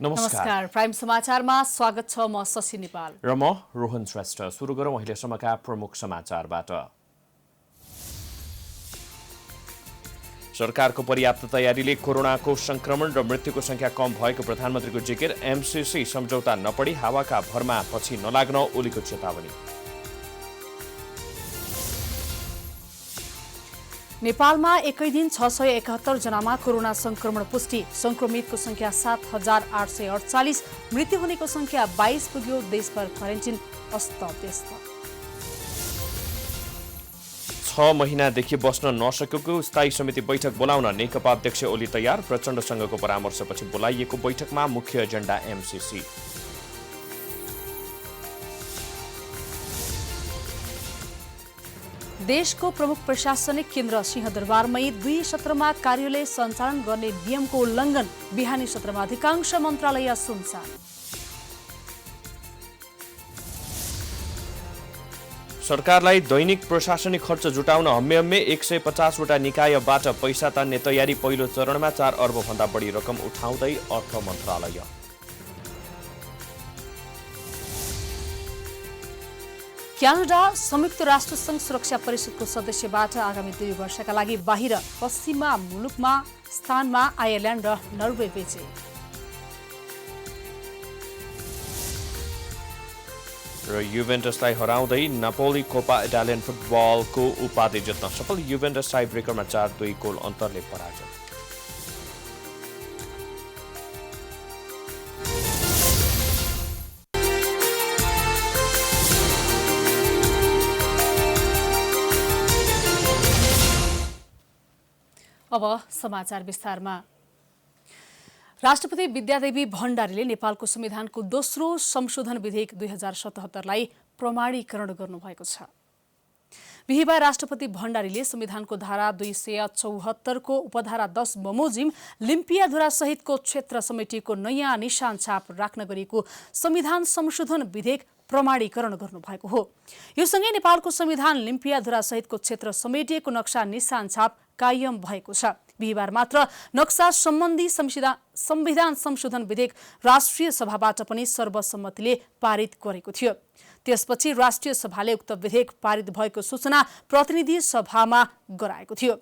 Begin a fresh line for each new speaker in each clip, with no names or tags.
नमस्कार प्राइम समाचारमा स्वागत छ। म शशि नेपाल
र म रोहन श्रेष्ठ। सुरु गरौँ अहिलेसम्मका प्रमुख समाचारबाट। सरकारको पर्याप्त तयारीले कोरोनाको संक्रमण र मृत्युको संख्या कम भएको प्रधानमन्त्रीको जिकिर। एमसीसी सम्झौता नपढी हावाका भरमा पछि नलाग्न ओलीको चेतावनी।
नेपालमा एकै दिन 671 जनामा कोरोना संक्रमण पुष्टि। संक्रमितको संख्या 7848, मृत्यु हुनेको संख्या 22 पुग्यो। देशभर क्वारेन्टिन अस्तव्यस्त।
6 महिनादेखि बस्न नसकेको स्थायी समिति बैठक बोलाउन नेकपा अध्यक्ष ओली तयार। प्रचण्डसँगको परामर्शपछि बोलाइएको बैठकमा मुख्य एजेन्डा एमसीसी।
देशको प्रमुख प्रशासनिक केन्द्र सिंहदरबारमै 2 सत्रमा कार्यालय सञ्चालन गर्ने नियमको उल्लङ्घन। बिहानी सत्रमा अधिकांश मन्त्रालय सुनसान।
सरकारलाई दैनिक प्रशासनिक खर्च जुटाउन हम्मे 150 वटा निकायबाट पैसा तान्ने तयारी। पहिलो चरणमा 4 अर्बभन्दा बढी रकम उठाउँदै अर्थ मन्त्रालय।
क्यानाडा संयुक्त राष्ट्र संघ सुरक्षा परिषदको सदस्यबाट आगामी 2 वर्षका लागि बाहिर। पश्चिमा मुलुकमा स्थानमा आयरल्यान्ड र नर्वे बेचे।
र युभेन्टसलाई हराउँदै नापोली कोपा इटालियन फुटबलको उपाधि जित्न सफल। युभेन्टस टाई ब्रेकरमा 4-2 गोल अन्तरले पराजय।
अब समाचार विस्तारमा। राष्ट्रपति विद्यादेवी भण्डारीले नेपालको संविधानको दोस्रो संशोधन विधेयक 2077लाई प्रमाणीकरण गर्नुभएको छ। बिहिबार राष्ट्रपति भण्डारीले संविधानको धारा 274 को उपधारा 10 बमोजिम लिम्पियाधुरा सहितको क्षेत्र समेटिएको नयाँ निशान छाप राख्न गरिएको संविधान संशोधन विधेयक प्रमाणीकरण गर्नुभएको हो। यो सँगै नेपालको संविधान लिम्पियाधुरा सहितको क्षेत्र समेटिएको नक्सा निशान छाप कायम भएको छ। बिहिबार मात्र नक्सा सम्बन्धी संविधान संशोधन विधेयक राष्ट्रिय सभाबाट पनि सर्वसम्मतिले पारित गरेको थियो। त्यसपछि राष्ट्रिय सभाले उक्त विधेयक पारित भएको सूचना प्रतिनिधि सभामा गराएको थियो।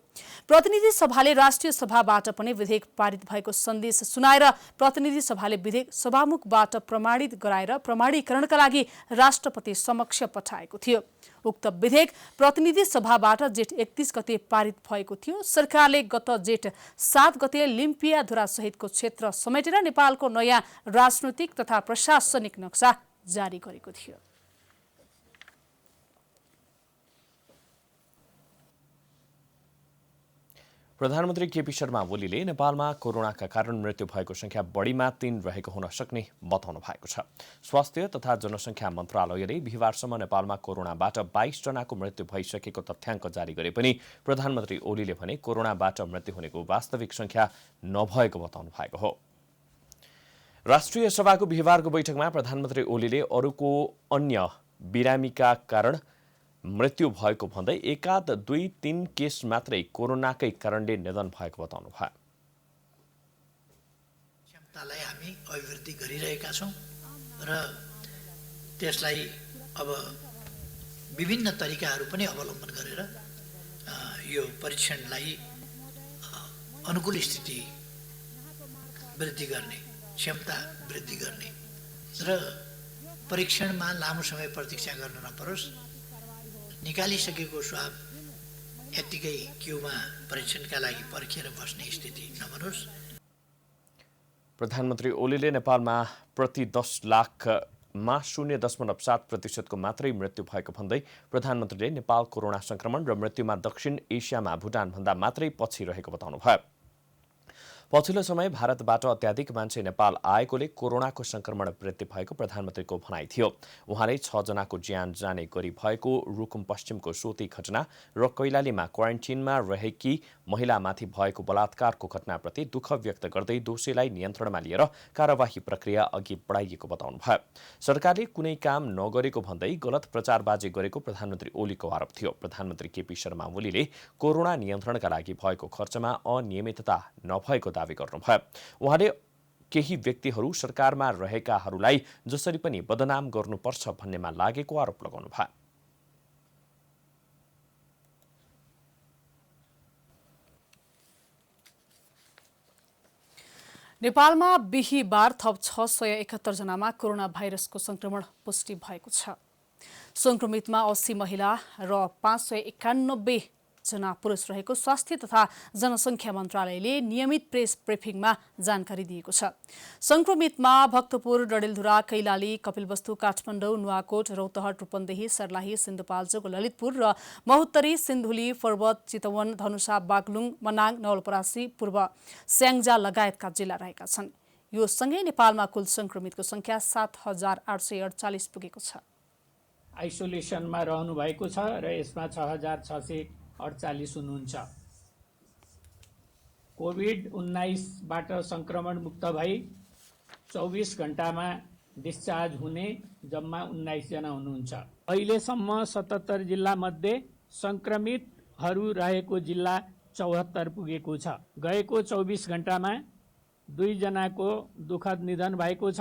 प्रतिनिधि सभाले राष्ट्रिय सभाबाट पनि विधेयक पारित भएको सन्देश सुनाएर प्रतिनिधि सभाले विधेयक सभामुखबाट प्रमाणित गराएर प्रमाणीकरणका लागि राष्ट्रपति समक्ष पठाएको थियो। उक्त विधेयक प्रतिनिधि सभाबाट जेठ 31 गते पारित भएको थियो। सरकारले गत जेठ 7 गते लिम्पियाधुरा सहितको क्षेत्र समेटेर नेपालको नयाँ राजनैतिक तथा प्रशासनिक नक्सा जारी गरेको थियो।
प्रधानमन्त्री केपी शर्मा ओलीले नेपालमा कोरोनाका कारण मृत्यु भएको संख्या बढीमा 3 रहेको हुन सक्ने बताउनु भएको छ। स्वास्थ्य तथा जनसङ्ख्या मन्त्रालयले बिहिबारसम्म नेपालमा कोरोनाबाट 22 जनाको मृत्यु भइसकेको तथ्याङ्क जारी गरे पनि प्रधानमन्त्री ओलीले भने कोरोनाबाट मृत्यु हुनेको वास्तविक संख्या नभएको बताउनु भएको हो। राष्ट्रिय सभाको बिहिबारको बैठकमा प्रधानमन्त्री ओलीले अरूको अन्य बिरामीका कारण मृत्यु भएको भन्दै एकाध 2-3 केस मात्रै कोरोनाकै कारणले निधन भएको बताउनु भयो।
क्षमतालाई हामी अभिवृद्धि गरिरहेका छौँ र त्यसलाई अब विभिन्न तरिकाहरू पनि अवलम्बन गरेर यो परीक्षणलाई अनुकूल स्थिति वृद्धि गर्ने, क्षमता वृद्धि गर्ने र परीक्षणमा लामो समय प्रतीक्षा गर्न नपरोस्, निकालिसकेको स्वाब यत्तिकै क्यूमा परीक्षणका लागि पर्खिएर बस्ने स्थिति नबनोस्।
प्रधानमन्त्री ओलीले नेपालमा प्रति 10 लाखमा 0.7% को मात्रै मृत्यु भएको भन्दै प्रधानमन्त्रीले नेपाल कोरोना संक्रमण र मृत्युमा दक्षिण एसियामा भुटानभन्दा मात्रै पछि रहेको बताउनु भयो। पछिल्लो समय भारतबाट अत्याधिक मान्छे नेपाल आएकोले कोरोनाको संक्रमण वृद्धि भएको प्रधानमन्त्रीको भनाइ थियो। उहाँले 6 जनाको ज्यान जाने गरी भएको रुकुम पश्चिमको सोती घटना र कैलालीमा क्वारेन्टिनमा रहेकी महिलामाथि भएको बलात्कारको घटनाप्रति दुःख व्यक्त गर्दै दोषीलाई नियन्त्रणमा लिएर कार्यवाही प्रक्रिया अघि बढाइएको बताउनु भयो। सरकारले कुनै काम नगरेको भन्दै गलत प्रचारबाजी गरेको प्रधानमन्त्री ओलीको आरोप थियो। प्रधानमन्त्री केपी शर्मा ओलीले कोरोना नियन्त्रणका लागि भएको खर्चमा अनियमितता नभएको दावी गर्नुभयो। उहाँले केही व्यक्तिहरू सरकारमा रहेकाहरूलाई जसरी पनि बदनाम गर्नुपर्छ भन्नेमा लागेको आरोप लगाउनुभयो।
नेपालमा बिहिबार थप 671 जनामा कोरोना भाइरसको संक्रमण पुष्टि भएको छ। संक्रमितमा 80 महिला र 591 जना पुरुष रहेको स्वास्थ्य तथा जनसङ्ख्या मन्त्रालयले नियमित प्रेस ब्रिफिङमा जानकारी दिएको छ। संक्रमितमा भक्तपुर, डडेलधुरा, कैलाली, कपिलवस्तु, काठमाडौँ, नुवाकोट, रौतहट, रूपन्देही, सर्लाही, सिन्धुपाल्चोक, ललितपुर र महुत्तरी, सिन्धुली, पर्वत, चितवन, धनुषा, बागलुङ, मनाङ, नवलपरासी, पूर्व स्याङ्जा लगायतका जिल्ला रहेका छन्। यो सँगै नेपालमा कुल संक्रमितको संख्या 7,848 पुगेको छ।
आइसोलेसनमा रहनु भएको छ र यसमा 6,648 हुनुहुन्छ। कोभिड-19बाट संक्रमण मुक्त भई 24 घण्टामा डिस्चार्ज हुने जम्मा 19 जना हुनुहुन्छ। अहिलेसम्म 77 जिल्लामध्ये संक्रमितहरू रहेको जिल्ला 74 पुगेको छ। गएको 24 घण्टामा 2 जनाको दुःखद निधन भएको छ।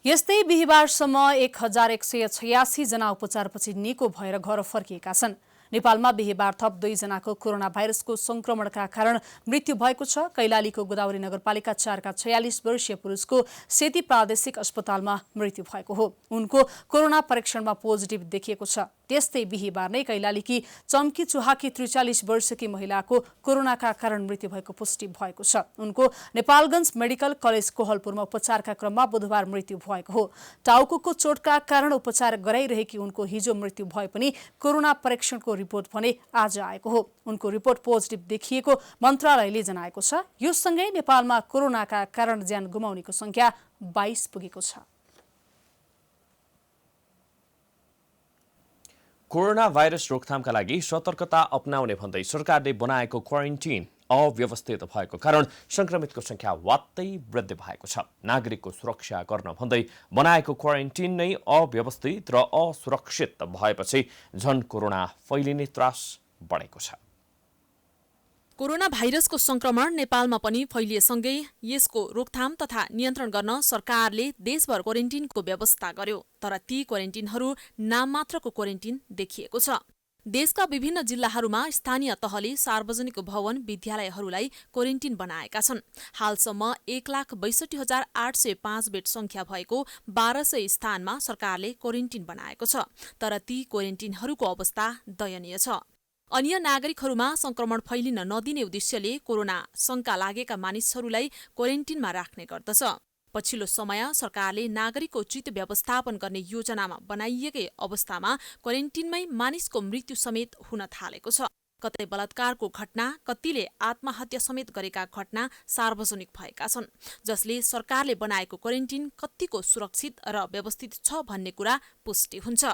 यस्तै बिहिबारसम्म 1186 जना उपचारपछि निको भएर घर फर्किएका छन्। नेपालमा बिहिबार थप 2 जनाको कोरोना भाइरसको संक्रमणका कारण मृत्यु भएको छ। कैलालीको गोदावरी नगरपालिका 4 का 46 वर्षीय पुरुषको सेती प्रादेशिक अस्पतालमा मृत्यु भएको हो। उनको कोरोना परीक्षणमा पोजिटिभ देखिएको छ। त्यस्तै बिहिबार नै कैलालीकी चम्की चुहाकी 43 वर्षकी महिलाको कोरोनाका कारण मृत्यु भएको पुष्टि भएको छ। उनको नेपालगञ्ज मेडिकल कलेज कोहलपुरमा उपचारका क्रममा बुधबार मृत्यु भएको हो। टाउकोको चोटका कारण उपचार गराइरहेकी उनको हिजो मृत्यु भए पनि कोरोना परीक्षणको रिपोर्ट भने आज आएको हो। उनको रिपोर्ट पोजिटिभ देखिएको मन्त्रालयले जनाएको छ। यो सँगै नेपालमा कोरोनाका कारण ज्यान गुमाउनेको संख्या 22 पुगेको छ।
कोरोना भाइरस रोकथामका लागि सतर्कता अपनाउने भन्दै सरकारले बनाएको क्वारेन्टिन अव्यवस्थित भएको कारण संक्रमितको संख्या वात्तै वृद्धि भएको छ। नागरिकको सुरक्षा गर्न भन्दै बनाएको क्वारेन्टिन नै अव्यवस्थित र असुरक्षित भएपछि झन कोरोना फैलिने त्रास बढेको छ।
कोरोना भाइरसको संक्रमण नेपालमा पनि फैलिएसँगै यसको रोकथाम तथा नियन्त्रण गर्न सरकारले देशभर क्वारेन्टिनको व्यवस्था गर्यो। तर ती क्वारेन्टिनहरू नाम मात्रको क्वारेन्टिन देखिएको छ। देशका विभिन्न जिल्लाहरूमा स्थानीय तहले सार्वजनिक भवन, विद्यालयहरूलाई क्वारेन्टिन बनाएका छन्। हालसम्म 1,62,805 बेड संख्या भएको 1200 स्थानमा सरकारले क्वारेन्टिन बनाएको छ। तर ती क्वारेन्टिनहरूको अवस्था दयनीय छ। अन्य नागरिकहरूमा संक्रमण फैलिन नदिने उद्देश्यले कोरोना शंका लागेका मानिसहरूलाई क्वारेन्टिनमा राख्ने गर्दछ। पछिल्लो समय सरकारले नागरिकको उचित व्यवस्थापन गर्ने योजनामा बनाइएकै अवस्थामा क्वारेन्टिनमै मानिसको मृत्यु समेत हुन थालेको छ। कतै बलात्कारको घटना, कतिले आत्महत्या समेत गरेका घटना सार्वजनिक भएका छन्, जसले सरकारले बनाएको क्वारेन्टिन कतिको सुरक्षित र व्यवस्थित छ भन्ने कुरा पुष्टि हुन्छ।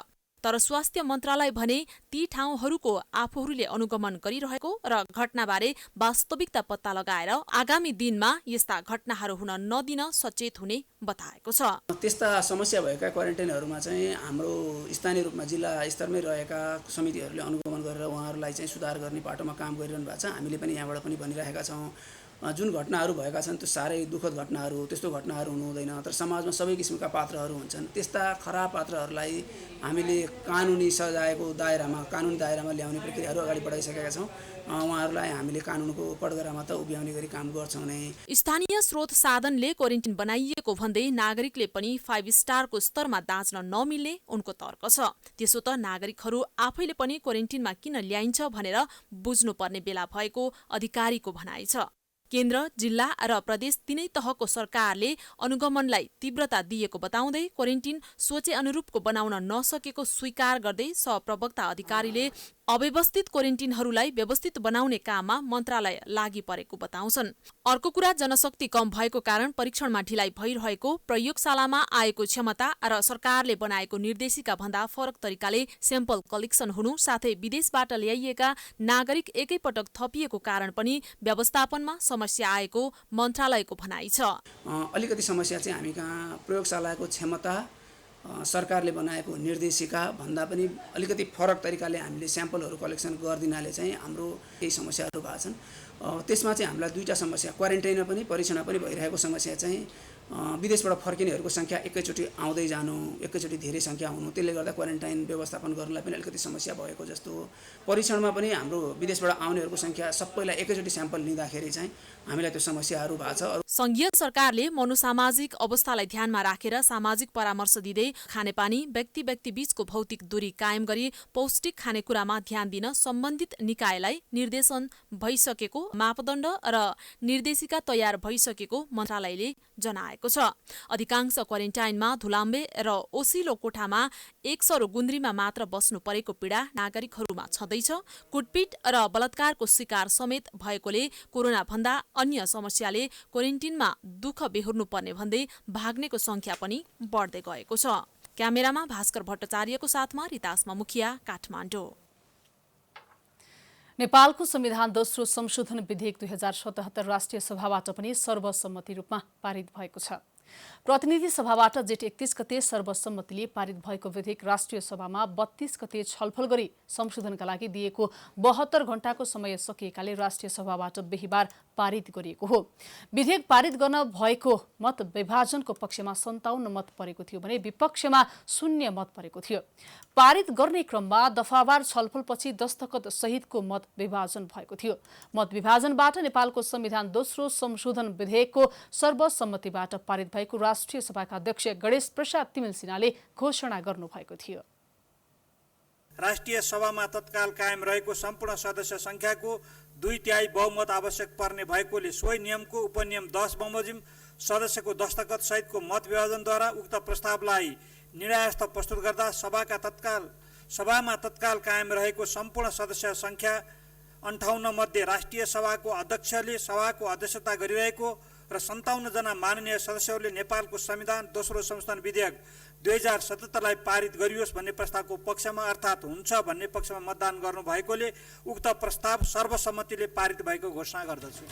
तर स्वास्थ्य मन्त्रालय भने ती ठाउँहरूको आफूहरूले अनुगमन गरिरहेको र घटनाबारे वास्तविकता पत्ता लगाएर आगामी दिनमा यस्ता घटनाहरू हुन नदिन सचेत हुने बताएको छ।
त्यस्ता समस्या भएका क्वारेन्टाइनहरूमा चाहिँ हाम्रो स्थानीय रूपमा जिल्ला स्तरमै रहेका समितिहरूले अनुगमन गरेर उहाँहरूलाई चाहिँ सुधार गर्ने बाटोमा काम गरिरहनु भएको छ। हामीले पनि यहाँबाट पनि भनिरहेका छौँ, जुन घटनाहरू भएका छन् त्यो साह्रै दुःखद घटनाहरू, त्यस्तो घटनाहरू हुनु हुँदैन। तर समाजमा सबै किसिमका पात्रहरू हुन्छन्। त्यस्ता खराब पात्रहरूलाई हामीले कानुनी सजायको दायरामा, कानुनी दायरामा ल्याउने प्रक्रियाहरू अगाडि बढाइसकेका छौँ। उहाँहरूलाई हामीले कानुनको कठघरामा त उभ्याउने गरी काम गर्छौँ नै।
स्थानीय स्रोत साधनले क्वारेन्टिन बनाइएको भन्दै नागरिकले पनि 5 स्टारको स्तरमा दाँच्न नमिल्ने उनको तर्क छ। त्यसो त नागरिकहरू आफैले पनि क्वारेन्टिनमा किन ल्याइन्छ भनेर बुझ्नुपर्ने बेला भएको अधिकारीको भनाइ छ। केन्द्र, जिल्ला र प्रदेश तीनै तहको सरकारले अनुगमनलाई तीव्रता दिएको बताउँदै क्वारेन्टिन सोचे अनुरूपको बनाउन नसकेको स्वीकार गर्दै सहप्रवक्ता अधिकारीले अव्यवस्थित क्वारेन्टिनहरूलाई व्यवस्थित बनाउने काममा मन्त्रालय लागि परेको बताउँछन्। अर्को कुरा, जनशक्ति कम भएको कारण परीक्षणमा ढिलाइ भइरहेको, प्रयोगशालामा आएको क्षमता र सरकारले बनाएको निर्देशिका भन्दा फरक तरिकाले स्याम्पल कलेक्सन हुनु, साथै विदेशबाट ल्याइएका नागरिक एकैपटक थपिएको कारण पनि व्यवस्थापनमा समस्या आएको मन्त्रालयको भनाइ छ।
अलिकति समस्या चाहिँ हामी कहाँ प्रयोगशालाको क्षमता सरकारले बनाएको निर्देशिका भन्दा पनि अलिकति फरक तरिकाले हामीले स्याम्पलहरू कलेक्सन गरिदिनाले चाहिँ हाम्रो केही समस्याहरू भएको छन्। त्यसमा चाहिँ हामीलाई दुईवटा समस्या, क्वारेन्टाइनमा पनि परीक्षणमा पनि भइरहेको समस्या चाहिँ विदेशबाट फर्किनेहरूको सङ्ख्या एकैचोटि आउँदै जानु, एकैचोटि धेरै सङ्ख्या हुनु, त्यसले गर्दा क्वारेन्टाइन व्यवस्थापन गर्नलाई पनि अलिकति समस्या भएको जस्तो हो। परीक्षणमा पनि हाम्रो विदेशबाट आउनेहरूको सङ्ख्या सबैलाई एकैचोटि स्याम्पल लिँदाखेरि चाहिँ हामीलाई त्यो समस्याहरू भएको छ।
संघीय सरकारले मनोसामाजिक अवस्थालाई ध्यानमा राखेर सामाजिक परामर्श दिँदै खानेपानी, व्यक्ति बीचको भौतिक दूरी कायम गरी पौष्टिक खानेकुरामा ध्यान दिन सम्बन्धित निकायलाई निर्देशन भइसकेको मापदण्ड र निर्देशिका तयार भइसकेको मन्त्रालयले जनाएको छ। अधिकांश क्वारेन्टाइनमा धुलाम्बे र ओसिलो कोठामा एकसरो गुन्द्रीमा मात्र बस्नु परेको पीडा नागरिकहरूमा छँदैछ। कुटपिट र बलात्कारको शिकार समेत भएकोले कोरोना भन्दा अन्य समस्याले क्वारेन्टिनमा दुःख बेहोर्नु पर्ने भन्दै भाग्नेको संख्या पनि बढ्दै गएको छ। क्यामेरामा भास्कर भट्टाचार्यको साथमा रितासमा मुखिया, काठमाडौँ।
नेपालको संविधान दोस्रो संशोधन विधेयक 2077 राष्ट्रिय सभाबाट पनि सर्वसम्मति रूपमा पारित भएको छ। प्रतिनिधि सभाबाट जेठ 31 गते सर्वसम्मतिले पारित भएको विधेयक राष्ट्रिय सभामा 32 गते छलफल गरी संशोधनका लागि दिएको 72 घण्टाको समय सकिएकाले राष्ट्रिय सभाबाट बिहीबार पारित गरिएको हो। विधेयक पारित गर्न भएको मत विभाजनको पक्षमा 57 मत परेको थियो भने विपक्षमा 0 मत परेको थियो। पारित गर्ने क्रममा दफावार छलफलपछि दस्तखत सहितको मत विभाजन भएको थियो। मत विभाजनबाट नेपालको संविधान दोस्रो संशोधन विधेयकको सर्वसम्मतिबाट पारित भएको राष्ट्रिय सभाका अध्यक्ष गणेश प्रसाद तिमिल सिन्हाले घोषणा गर्नुभएको थियो।
राष्ट्रिय सभामा तत्काल कायम रहेको सम्पूर्ण सदस्य संख्याको 2/3 बहुमत आवश्यक पर्ने भएकोले सोही नियमको उपनियम 10 बमोजिम सदस्यको दस्तखत सहितको मत विभाजनद्वारा उक्त प्रस्तावलाई निर्णयस्थ प्रस्तुत गर्दा सभामा तत्काल कायम रहेको सम्पूर्ण सदस्य संख्या 58 मध्ये राष्ट्रिय सभाको अध्यक्षले सभाको अध्यक्षता गरिरहेको र 57 जना माननीय सदस्यहरूले नेपालको संविधान दोस्रो संशोधन विधेयक 2077 लाई पारित गरियोस् भन्ने प्रस्तावको पक्षमा अर्थात् हुन्छ भन्ने पक्षमा मतदान गर्नु भएकोले उक्त प्रस्ताव सर्वसम्मतिले पारित भएको घोषणा गर्दछु।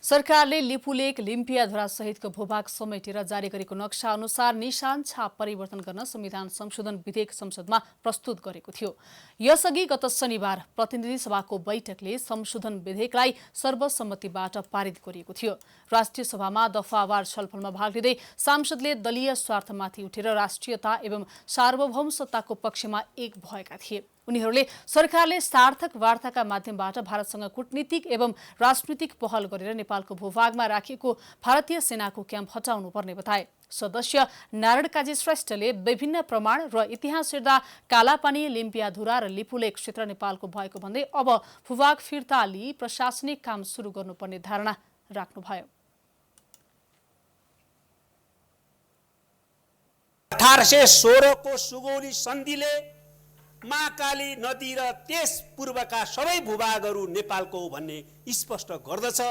सरकारले लिपुलेक लिम्पियाधुरा सहितको भूभाग समेटेर जारी गरेको नक्सा अनुसार निशान छाप परिवर्तन गर्न संविधान संशोधन विधेयक संसदमा प्रस्तुत गरेको थियो। यसअघि गत शनिबार प्रतिनिधि सभाको बैठकले संशोधन विधेयकलाई सर्वसम्मतिबाट पारित गरिएको थियो। राष्ट्रिय सभामा दफावार छलफलमा भाग लिँदै सांसदले दलीय स्वार्थमाथि उठेर राष्ट्रियता एवं सार्वभौमसत्ताको पक्षमा एक भएका थिए। उनीहरूले सरकारले सार्थक वार्ताका माध्यमबाट भारतसँग कूटनीतिक एवं राजनीतिक पहल गरेर नेपालको भूभागमा राखिएको भारतीय सेनाको क्याम्प हटाउनु पर्ने बताए। सदस्य नारायण काजी श्रेष्ठले विभिन्न प्रमाण र इतिहास हेर्दा कालापानी, लिम्पियाधुरा र लिपुलेक क्षेत्र नेपालको भएको भन्दै अब भूभाग फिर्ता लिई प्रशासनिक काम सुरु गर्नुपर्ने धारणा राख्नुभयो।
1816 को सुगौली सन्धिले महाकाली नदी र त्यस पूर्वका सबै भूभागहरू नेपालको हो भन्ने स्पष्ट गर्दछ।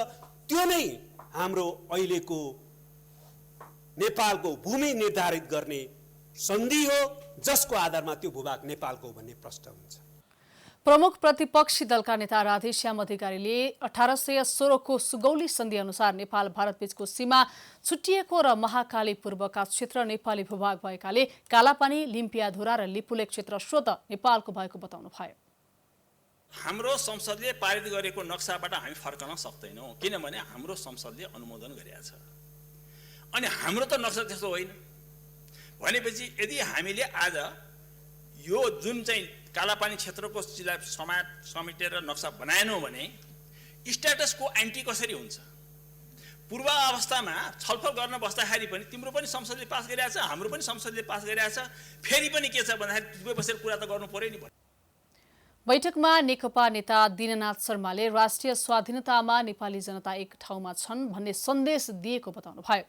त्यो नै हाम्रो अहिलेको नेपालको भूमि निर्धारित गर्ने सन्धि हो, जसको आधारमा त्यो भूभाग नेपालको हो भन्ने प्रश्न हुन्छ।
प्रमुख प्रतिपक्षी दलका नेता राधेश्याम अधिकारीले 1816 को सुगौली सन्धि अनुसार नेपाल भारत बीचको सीमा छुट्टिएको र महाकाली पूर्वका क्षेत्र नेपाली भूभाग भएकाले कालापानी, लिम्पियाधुरा र लिपुलेक क्षेत्र स्वत नेपालको भएको बताउनु भयो।
हाम्रो संसदले पारित गरेको नक्साबाट हामी फर्कन सक्दैनौँ, किनभने हाम्रो संसदले अनुमोदन गरेको छ। अनि हाम्रो त नक्सा त्यस्तो होइन भनेपछि यदि हामीले आज यो जुन चाहिँ कालापानी क्षेत्रको समेटेर नक्सा बनाएनौँ भने स्ट्याटसको एन्टी कसरी हुन्छ? पूर्व अवस्थामा छलफल गर्न बस्दाखेरि पनि तिम्रो पनि संसदले पास गरिरहेछ, हाम्रो पनि संसदले पास गरिरहेछ, फेरि पनि के छ भन्दाखेरि दुवै बसेर कुरा त गर्नु पर्यो नि।
बैठकमा नेकपा नेता दीननाथ शर्माले राष्ट्रिय स्वाधीनतामा नेपाली जनता एक ठाउँमा छन् भन्ने सन्देश दिएको बताउनु भयो।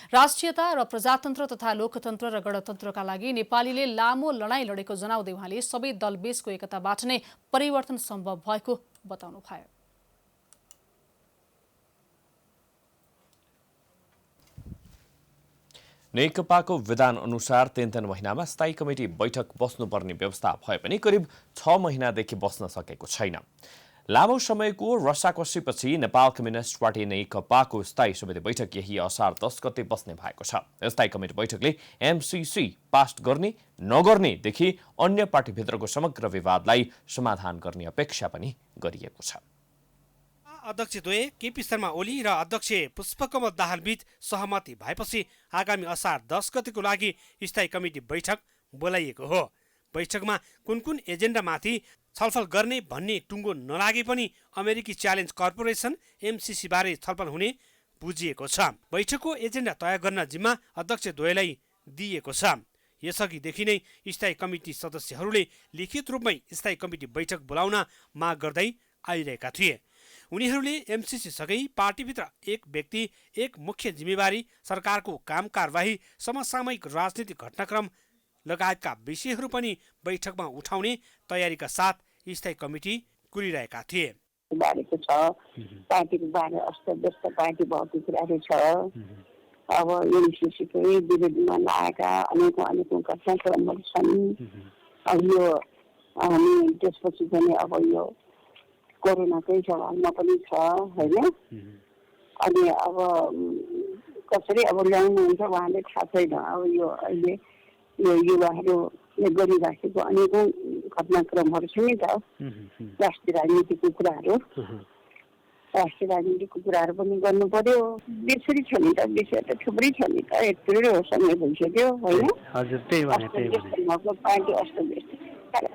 राष्ट्रियता र प्रजातन्त्र तथा लोकतन्त्र र गणतन्त्रका लागि नेपालीले लामो लडाईँ लडेको जनाउँदै उहाँले सबै दलबीचको एकताबाट नै परिवर्तन सम्भव भएको बताउनु भयो।
नेकपाको विधान अनुसार 3 महिनामा स्थायी कमिटी बैठक बस्नुपर्ने व्यवस्था भए पनि करिब 6 महिनादेखि बस्न सकेको छैन। लामो समयको रसाकसीपछि नेपाल कम्युनिस्ट पार्टी नेकपाको स्थायी समिति बैठक यही असार 10 गते बस्ने भएको छ। स्थायी कमिटी बैठकले एमसीसी पास गर्ने नगर्नेदेखि अन्य पार्टीभित्रको समग्र विवादलाई समाधान गर्ने अपेक्षा पनि गरिएको छ।
अध्यक्षद्वय केपी शर्मा ओली र अध्यक्ष पुष्पकमल दाहालबीच सहमति भएपछि आगामी असार 10 गतेको लागि स्थायी कमिटी बैठक बोलाइएको हो। बैठकमा कुन कुन एजेन्डामाथि छलफल गर्ने भन्ने टुङ्गो नलागे पनि अमेरिकी च्यालेन्ज कर्पोरेसन एमसीसी बारे छलफल हुने बुझिएको छ। बैठकको एजेन्डा तय गर्न जिम्मा अध्यक्षद्वयलाई दिइएको छ। यसअघिदेखि नै स्थायी कमिटी सदस्यहरूले लिखित रूपमै स्थायी कमिटी बैठक बोलाउन माग गर्दै आइरहेका थिए। उनीहरूले एमसीसी सँगै पार्टीभित्र एक व्यक्ति एक मुख्य जिम्मेवारी, सरकारको काम कारबाही, समसामयिक राजनीतिक घटनाक्रम लगायतका विषयहरू पनि बैठकमा उठाउने तयारीका साथ स्थायी कमिटी कुरिरहेका थिए।
बारेको छ पार्टीको बारे अस्तव्यस्त पार्टी भएको कुराहरू छ। अब एमसीसीकै विरोधमा लागेका अनेकौं घटनाक्रमहरू छन्। अब यो हामी त्यसपछि पनि अब यो कोरोनाकै सवालमा पनि छ होइन। अनि अब कसरी अब ल्याउनुहुन्छ उहाँले थाहा छैन। अब यो अहिले यो युवाहरूले गरिराखेको अनेकौं घटनाक्रमहरू छ नि त। राष्ट्रिय राजनीतिको कुराहरू पनि गर्नु पर्यो। बेसरी छ नि त, विषय त थुप्रै छ नि त। यत्रो समय भइसक्यो होइन। पार्टी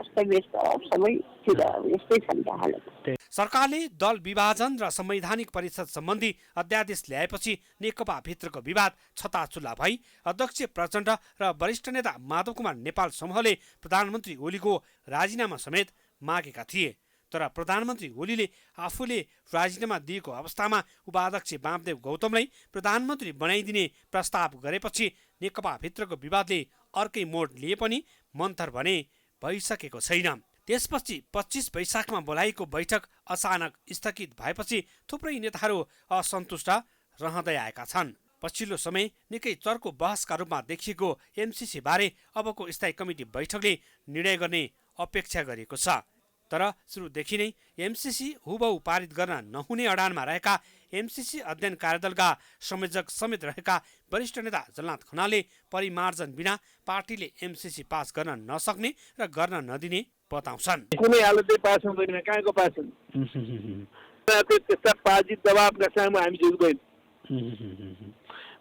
अस्तव्यस्त सबैतिर यस्तै छ नि त हालत।
सरकारले दल विभाजन र संवैधानिक परिषद सम्बन्धी अध्यादेश ल्याएपछि नेकपा भित्रको विवाद छताछुल्ला भई अध्यक्ष प्रचण्ड र वरिष्ठ नेता माधव कुमार नेपाल समूहले प्रधानमन्त्री ओलीको राजीनामा समेत मागेका थिए। तर प्रधानमन्त्री ओलीले आफूले राजीनामा दिएको अवस्थामा उपाध्यक्ष वामदेव गौतमलाई प्रधानमन्त्री बनाइदिने प्रस्ताव गरेपछि नेकपा भित्रको विवादले अर्कै मोड लिए पनि मन्थर भने भइसकेको छैन। त्यसपछि 25 वैशाखमा बोलाइएको बैठक अचानक स्थगित भएपछि थुप्रै नेताहरू असन्तुष्ट रहँदै आएका छन्। पछिल्लो समय निकै चर्को बहसका रूपमा देखिएको एमसीसी बारे अबको स्थायी कमिटी बैठकले निर्णय गर्ने अपेक्षा गरिएको छ। तर सुरुदेखि नै एमसीसी हुबहु पारित गर्न नहुने अडानमा रहेका एमसीसी अध्ययन कार्यदलका संयोजक समेत रहेका वरिष्ठ नेता जलनाथ खनालले परिमार्जन बिना पार्टीले एमसीसी पास गर्न नसक्ने र गर्न नदिने बताउँछन्।
कुनै हालतले पास हुँदैन, कहाँको पास हुन्छ? त्यस्ता पार्टी दबावका सामु हामी झुक्दैन।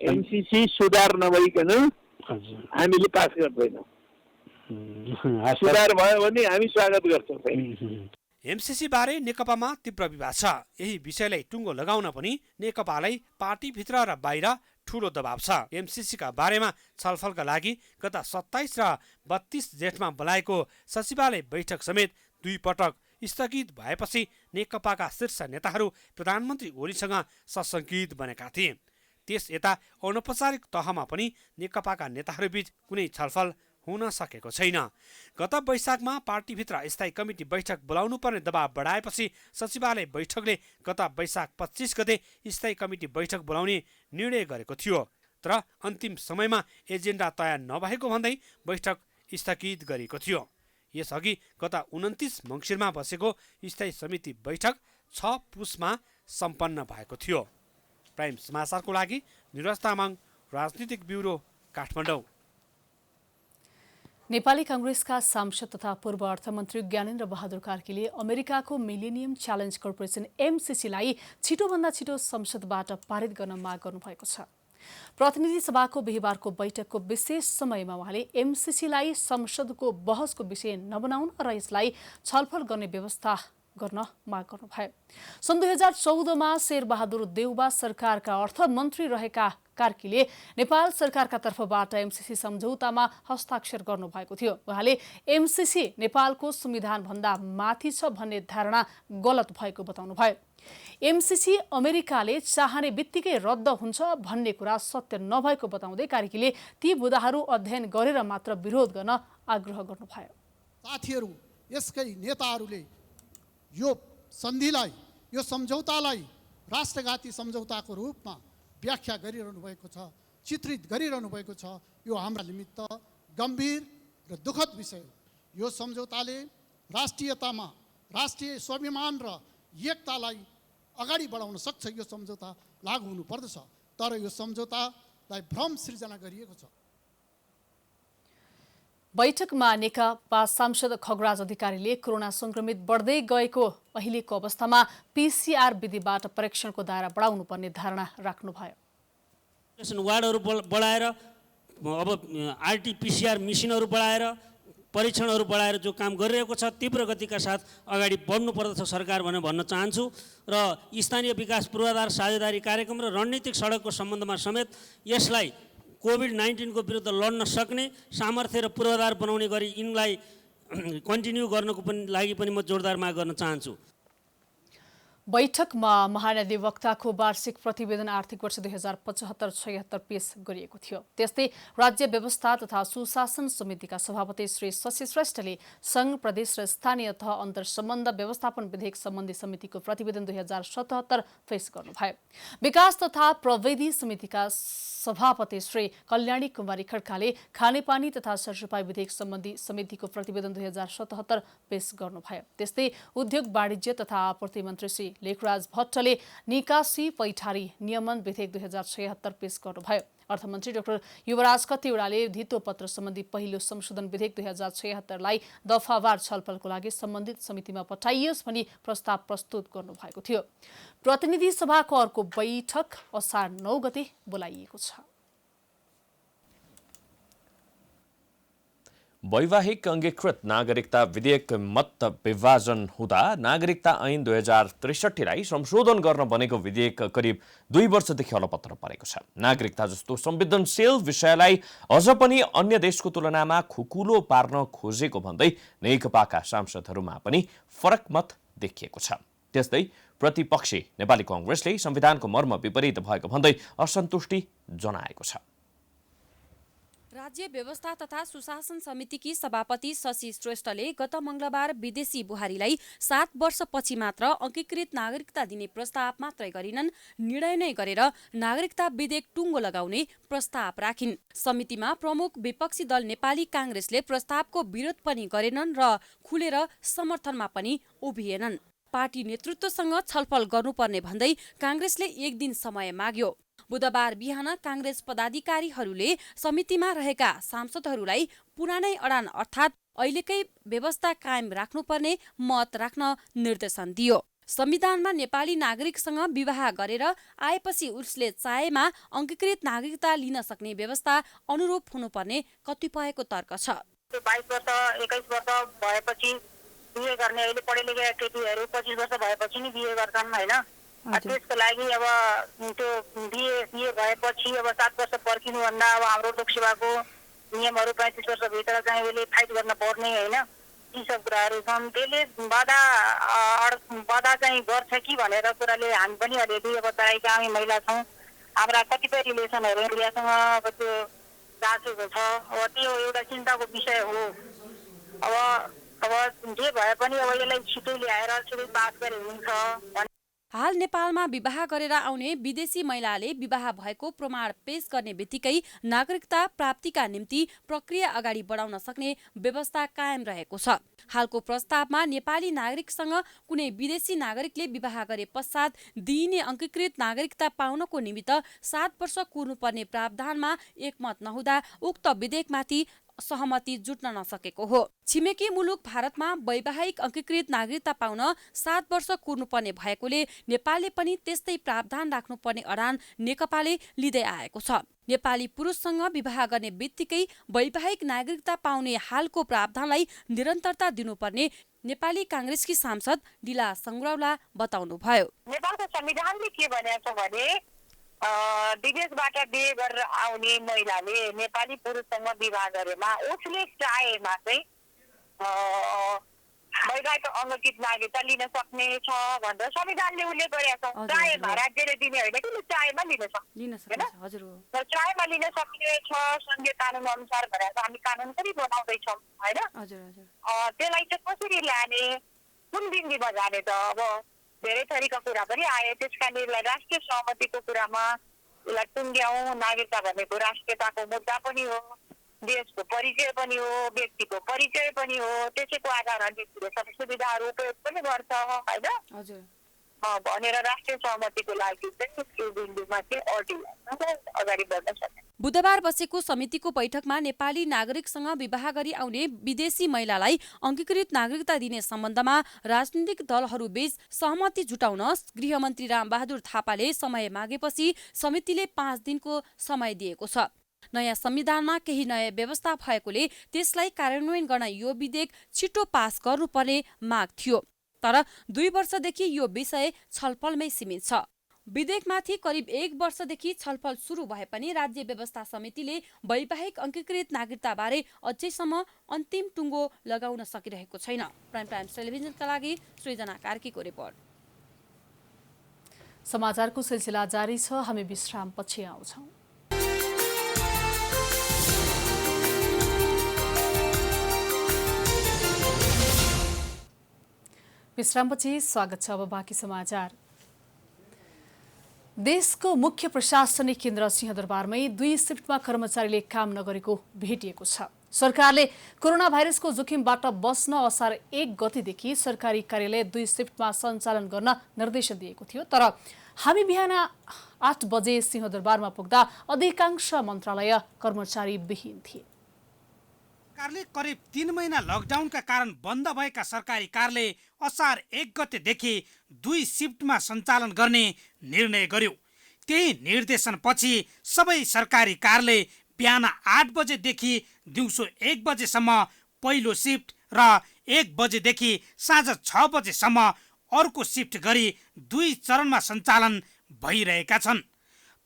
एमसीसी सुधार नभइकन हामीले पास गर्दैनौँ। सुधार भयो भने हामी स्वागत गर्छौँ।
एमसीसी बारे नेकपामा तीव्र विवाद छ। यही विषयलाई टुङ्गो लगाउन पनि नेकपालाई पार्टीभित्र र बाहिर ठूलो दबाव छ। एमसीसीका बारेमा छलफलका लागि गत 27 र 32 जेठमा बोलाएको सचिवालय बैठक समेत 2 पटक स्थगित भएपछि नेकपाका शीर्ष नेताहरू प्रधानमन्त्री ओलीसँग सशंकित बनेका थिए। त्यस यता अनौपचारिक तहमा पनि नेकपाका नेताहरूबीच कुनै छलफल हुन सकेको छैन। गत वैशाखमा पार्टीभित्र स्थायी कमिटी बैठक बोलाउनु पर्ने दबाव बढाएपछि सचिवालय बैठकले गत वैशाख 25 गते स्थायी कमिटी बैठक बोलाउने निर्णय गरेको थियो। तर अन्तिम समयमा एजेन्डा तयार नभएको भन्दै बैठक स्थगित गरिएको थियो। यसअघि गत 29 मङ्सिरमा बसेको स्थायी समिति बैठक 6 पुसमा सम्पन्न भएको थियो। प्राइम समाचारको लागि निरज तामाङ, राजनीतिक ब्युरो, काठमाडौँ।
नेपाली कांग्रेसका सांसद तथा पूर्व अर्थमन्त्री ज्ञानेन्द्र बहादुर कार्कीले अमेरिकाको मिलेनियम च्यालेन्ज कर्पोरेसन एमसीसीलाई छिटोभन्दा छिटो संसदबाट पारित गर्न माग गर्नुभएको छ। प्रतिनिधि सभाको बिहीबारको बैठकको विशेष समयमा उहाँले एमसीसीलाई संसदको बहसको विषय नबनाउन र यसलाई छलफल गर्ने व्यवस्था गर्न माग गर्नुभयो। सन् 2014मा शेरबहादुर देउबा सरकारका अर्थमन्त्री रहेका कार्कीले नेपाल सरकारका तर्फबाट एमसीसी सम्झौतामा हस्ताक्षर गर्नुभएको थियो। उहाँले एमसीसी नेपालको संविधान भन्दा माथि छ भन्ने धारणा गलत भएको बताउनुभयो। एमसीसी अमेरिकाले चाहने बित्तिकै रद्द हुन्छ भन्ने कुरा सत्य नभएको बताउँदै कार्कीले ती बुदाहरू अध्ययन गरेर मात्र विरोध गर्न आग्रह गर्नुभयो।
साथीहरू, यसकै नेताहरूले यो सन्धिलाई, यो सम्झौतालाई राष्ट्रघाती सम्झौताको रूपमा व्याख्या गरिरहनु भएको छ, चित्रित गरिरहनु भएको छ। यो हाम्रा निमित्त गम्भीर र दुःखद विषय हो। यो सम्झौताले राष्ट्रियतामा, राष्ट्रिय स्वाभिमान र एकतालाई अगाडि बढाउन सक्छ यो सम्झौता लागू हुनुपर्दछ। तर यो सम्झौतालाई भ्रम सृजना गरिएको छ।
बैठकमा नेकपा सांसद खगराज अधिकारीले कोरोना संक्रमित बढ्दै गएको अहिलेको अवस्थामा PCR विधिबाट परीक्षणको दायरा बढाउनुपर्ने धारणा राख्नुभयो।
वार्डहरू बढाएर अब RT-PCR मेसिनहरू बढाएर परीक्षणहरू बढाएर जो काम गरिरहेको छ तीव्र गतिका साथ अगाडि बढ्नुपर्दछ सरकार भनेर भन्न चाहन्छु। र स्थानीय विकास पूर्वाधार साझेदारी कार्यक्रम र रणनीतिक सडकको सम्बन्धमा समेत यसलाई कोभिड-19 को विरुद्ध लड्न सक्ने सामर्थ्य र पूर्वाधार बनाउने गरी यिनलाई कन्टिन्यू गर्नको लागि पनि म जोरदार माग गर्न चाहन्छु।
बैठकमा महाधिवक्ताको वार्षिक प्रतिवेदन आर्थिक वर्ष 2075-76 पेश गरिएको थियो। त्यस्तै राज्य व्यवस्था तथा सुशासन समितिका सभापति श्री शशि श्रेष्ठले संघ प्रदेश र स्थानीय तह अन्तर्सम्बन्ध व्यवस्थापन विधेयक सम्बन्धी समितिको प्रतिवेदन 2077 पेश गर्नुभयो। विकास तथा प्रविधि समितिका सभापति श्री कल्याणी कुमारी खड्काले खानेपानी तथा सरसफाई विधेयक सम्बन्धी समितिको प्रतिवेदन 2077 पेश गर्नुभयो। त्यस्तै उद्योग वाणिज्य तथा आपूर्ति मन्त्री श्री लेखराज भट्टले निकासी पैठारी नियमन विधेयक 2076 पेश गर्नुभयो। अर्थमन्त्री डाक्टर युवराज खतिवड़ाले धितो पत्र सम्बन्धी पहिलो संशोधन विधेयक 2076 दफावार छलफलको लागि सम्बन्धित समितिमा पठाइयोस् भनी प्रस्ताव प्रस्तुत गर्नुभएको थियो। प्रतिनिधि सभाको अर्को बैठक असार 9 गते बोलाइएको छ।
वैवाहिक अङ्गीकृत नागरिकता विधेयक मत विभाजन हुँदा नागरिकता ऐन 2063लाई संशोधन गर्न बनेको विधेयक करिब 2 वर्षदेखि अलपत्र परेको छ। नागरिकता जस्तो संवेदनशील विषयलाई अझ पनि अन्य देशको तुलनामा खुकुलो पार्न खोजेको भन्दै नेकपाका सांसदहरूमा पनि फरक मत देखिएको छ। त्यस्तै प्रतिपक्षी नेपाली कांग्रेसले संविधानको मर्म विपरीत भएको भन्दै असन्तुष्टि जनाएको छ।
राज्य व्यवस्था तथा सुशासन समितिकी सभापति शशि श्रेष्ठले गत मंगलबार विदेशी बुहारीलाई 7 वर्षपछि मात्र अंगीकृत नागरिकता दिने प्रस्ताव मात्रै गरिनन्, निर्णय नै गरेर नागरिकता विधेयक टुङ्गो लगाउने प्रस्ताव राखिन्। समितिमा प्रमुख विपक्षी दल नेपाली कांग्रेसले प्रस्तावको विरोध पनि गरेनन् र खुलेर समर्थनमा पनि उभिएनन्। पार्टी नेतृत्वसँग छलफल गर्नुपर्ने भन्दै कांग्रेसले 1 दिन समय माग्यो। बुधबार बिहान कांग्रेस पदाधिकारीहरूले समितिमा रहेका सांसदहरूलाई पुरानै अडान अर्थात् अहिलेकै व्यवस्था कायम राख्नुपर्ने मत राख्न निर्देशन दियो। संविधानमा नेपाली नागरिकसँग विवाह गरेर आएपछि उसले चाहेमा अंगीकृत नागरिकता लिन सक्ने व्यवस्था अनुरूप हुनुपर्ने कतिपयको तर्क छ।
22 वर्ष 21 वर्ष भएपछि बिहे गर्ने अहिले पढे लेखेका केटीहरू 25 वर्ष भएपछि नि बिहे गर्छन् हैन। त्यसको लागि अब त्यो बिहे भएपछि अब 7 वर्ष पर्खिनुभन्दा अब हाम्रो लोकसेवाको नियमहरू 35 वर्षभित्र चाहिँ उसले फाइट गर्न पर्ने हैन। यी सब कुराहरू छन्। त्यसले बाधा चाहिँ गर्छ कि भनेर कुराले हामी पनि अलिअलि अब तराईका हामी महिला छौँ, हाम्रा कतिपय रिलेसनहरू इन्डियासँग अब त्यो गाँसेको छ। अब त्यो एउटा चिन्ताको विषय हो। अब जे भए पनि अब यसलाई छिटो ल्याएर छिटो पास गरे हुन्छ।
हाल नेपालमा विवाह गरेर आउने विदेशी महिलाले विवाह भएको प्रमाण पेश गर्ने बित्तिकै नागरिकता प्राप्तिका निम्ति प्रक्रिया अगाडि बढाउन सक्ने व्यवस्था कायम रहेको छ। हालको प्रस्तावमा नेपाली नागरिकसँग कुनै विदेशी नागरिकले विवाह गरे पश्चात दिइने अंगीकृत नागरिकता पाउनको निमित्त 7 वर्ष कुर्नुपर्ने प्रावधानमा एकमत नहुँदा उक्त विधेयकमाथि सहमति जुट्न नसकेको हो। छिमेकी मुलुक भारतमा वैवाहिक अंगीकृत नागरिकता पाउन 7 वर्ष कुर्नुपर्ने भएकोले नेपालले पनि त्यस्तै प्रावधान राख्नुपर्ने अडान नेकपाले लिँदै आएको छ। नेपाली पुरुषसँग विवाह गर्ने बित्तिकै वैवाहिक नागरिकता पाउने हालको प्रावधानलाई निरन्तरता दिनुपर्ने नेपाली कांग्रेसकी सांसद डिला संग्रौला बताउनुभयो।
नेपालको संविधानले के भनेको छ भने विदेशबाट बिहे गरेर आउने महिलाले नेपाली पुरुषसँग विवाह गरेमा उसले चाहेमा चाहिँ वैवाहिक अंगीकृत नागरिकता लिन सक्ने छ भनेर संविधानले उल्लेख गरेको छ। चाहेमा राज्यले दिने होइन कि चाहेमा लिन सक्छ। चाहेमा लिन सक्ने छ संघीय कानून अनुसार भनेर हामी कानून पनि बनाउँदैछौँ होइन। त्यसलाई चाहिँ कसरी लाने, कुन बिन्दुमा जाने त अब धेरै थरीका कुरा पनि आए। त्यसका निरलाई राष्ट्रिय सहमतिको कुरामा यसलाई टुङ्ग्याउँ। नागरिकता भनेको राष्ट्रियताको मुद्दा पनि हो, देशको परिचय पनि हो, व्यक्तिको परिचय पनि हो। त्यसैको आधारमा व्यक्तिले सबै सुविधाहरू उपयोग पनि गर्छ होइन। भनेर राष्ट्रिय सहमतिको लागि चाहिँ त्यो बिन्दुमा चाहिँ अगाडि बढ्न सक्छ।
बुधबार बसेको समितिको बैठकमा नेपाली नागरिकसँग विवाह गरी आउने विदेशी महिलालाई अंगीकृत नागरिकता दिने सम्बन्धमा राजनीतिक दलहरूबीच सहमति जुटाउन गृहमन्त्री रामबहादुर थापाले समय मागेपछि समितिले 5 दिनको समय दिएको छ। नयाँ संविधानमा केही नयाँ व्यवस्था भएकोले त्यसलाई कार्यान्वयन गर्न यो विधेयक छिटो पास गर्नुपर्ने माग थियो, तर 2 वर्षदेखि यो विषय छलफलमै सीमित छ। विधेयकमाथि करिब 1 वर्षदेखि छलफल सुरु भए पनि राज्य व्यवस्था समितिले वैवाहिक अंगीकृत नागरिकताबारे अझैसम्म अन्तिम टुङ्गो लगाउन सकिरहेको छैन। प्राइम टाइम्स टेलिभिजनका लागि सृजना कार्कीको रिपोर्ट।
समाचारको सिलसिला जारी छ, हामी विश्रामपछि आउँछौँ। विश्रामपछि स्वागत छ। अब बाँकी समाचार। देशको मुख्य प्रशासनिक केन्द्र सिंहदरबारमै 2 शिफ्टमा कर्मचारीले काम नगरेको भेटिएको छ। सरकारले कोरोना भाइरसको जोखिमबाट बस्न असार 1 गतेदेखि सरकारी कार्यालय 2 शिफ्टमा सञ्चालन गर्न निर्देशन दिएको थियो, तर हामी बिहान 8 बजे सिंहदरबारमा पुग्दा अधिकांश मन्त्रालय कर्मचारी विहीन थिए।
सरकारले करिब 3 महिना लकडाउनका कारण बन्द भएका सरकारी कार्यालय असार 1 गतेदेखि 2 शिफ्टमा सञ्चालन गर्ने निर्णय गर्यो। त्यही निर्देशनपछि सबै सरकारी कार्यालय बिहान 8 बजेदेखि दिउँसो 1 बजेसम्म पहिलो शिफ्ट र 1 बजेदेखि साँझ 6 बजेसम्म अर्को शिफ्ट गरी 2 चरणमा सञ्चालन भइरहेका छन्।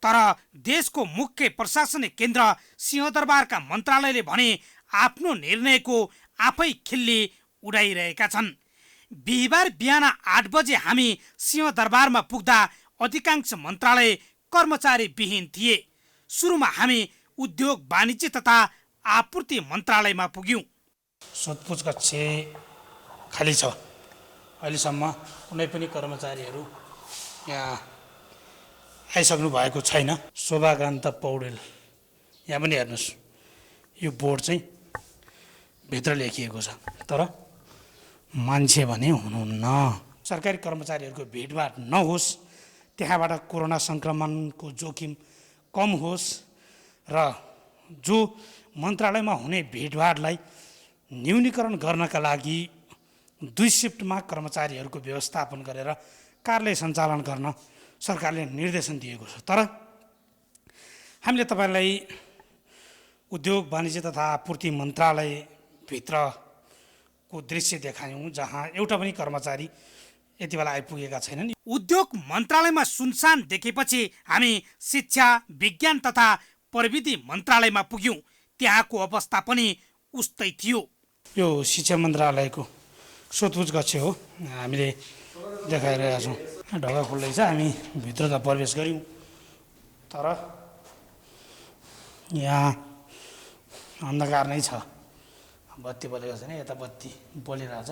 तर देशको मुख्य प्रशासनिक केन्द्र सिंहदरबारका मन्त्रालयले भने आफ्नो निर्णयको आफै खिल्ली उडाइरहेका छन्। बिहिबार बिहान 8 बजे हामी सिंहदरबारमा पुग्दा अधिकांश मन्त्रालय कर्मचारी विहीन थिए। सुरुमा हामी उद्योग वाणिज्य तथा आपूर्ति मन्त्रालयमा पुग्यौं।
सोधपुछ कक्ष खाली छ। अहिलेसम्म कुनै पनि कर्मचारीहरू यहाँ आइसक्नु भएको छैन। शोभाकान्त पौडेल, यहाँ पनि हेर्नुहोस्, यो बोर्ड चाहिँ भित्र लेखिएको छ, तर मान्छे भने हुनुहुन्न। सरकारी कर्मचारीहरूको भिडभाड नहोस्, त्यहाँबाट कोरोना सङ्क्रमणको जोखिम कम होस् र जो मन्त्रालयमा हुने भिडभाडलाई न्यूनीकरण गर्नका लागि 2 शिफ्टमा कर्मचारीहरूको व्यवस्थापन गरेर कार्यालय सञ्चालन गर्न सरकारले निर्देशन दिएको छ। तर हामीले तपाईँलाई उद्योग वाणिज्य तथा आपूर्ति मन्त्रालयभित्रको दृश्य देखायौँ, जहाँ एउटा पनि कर्मचारी यति बेला आइपुगेका छैनन्।
उद्योग मन्त्रालयमा सुनसान देखेपछि हामी शिक्षा, विज्ञान तथा प्रविधि मन्त्रालयमा पुग्यौँ। त्यहाँको अवस्था पनि उस्तै थियो।
यो शिक्षा मन्त्रालयको सोधपुछ कक्ष हो, हामीले देखाइरहेका छौँ। ढोका खुल्दैछ, हामी भित्र त प्रवेश गऱ्यौँ, तर यहाँ अन्धकार नै छ। बत्ती बलेको छैन, यता बत्ती बलिरहेछ,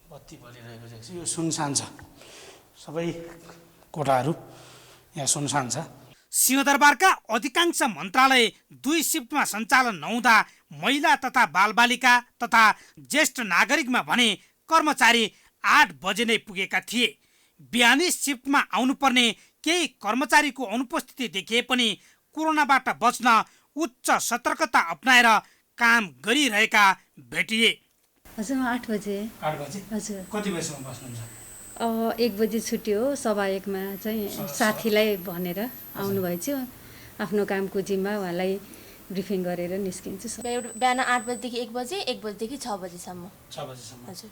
बत्ती बलिरहेको छ। यो सुनसान छ, सबै कोठाहरू यहाँ सुनसान छ।
सिंहदरबारका अधिकांश मन्त्रालय 2 शिफ्टमा सञ्चालन नहुँदा महिला तथा बालबालिका तथा ज्येष्ठ नागरिकमा भने कर्मचारी 8 बजे नै पुगेका थिए। बिहानी शिफ्टमा आउनुपर्ने केही कर्मचारीको अनुपस्थिति देखिए पनि कोरोनाबाट बच्न उच्च सतर्कता अपनाएर काम गरिरहेका भेटिए।
हजुर, 8 बजे।
8 बजे?
हजुर।
कति बजीसम्म बस्नुहुन्छ?
1 बजे छुट्टी हो। सभा 1मा चाहिँ साथीलाई भनेर आउनुभएछ। आफ्नो कामको जिम्मा उहाँलाई ब्रिफिङ गरेर निस्किन्छु।
बिहान 8 बजेदेखि 1 बजे, 1 बजेदेखि 6 बजेसम्म।
6 बजेसम्म?
हजुर।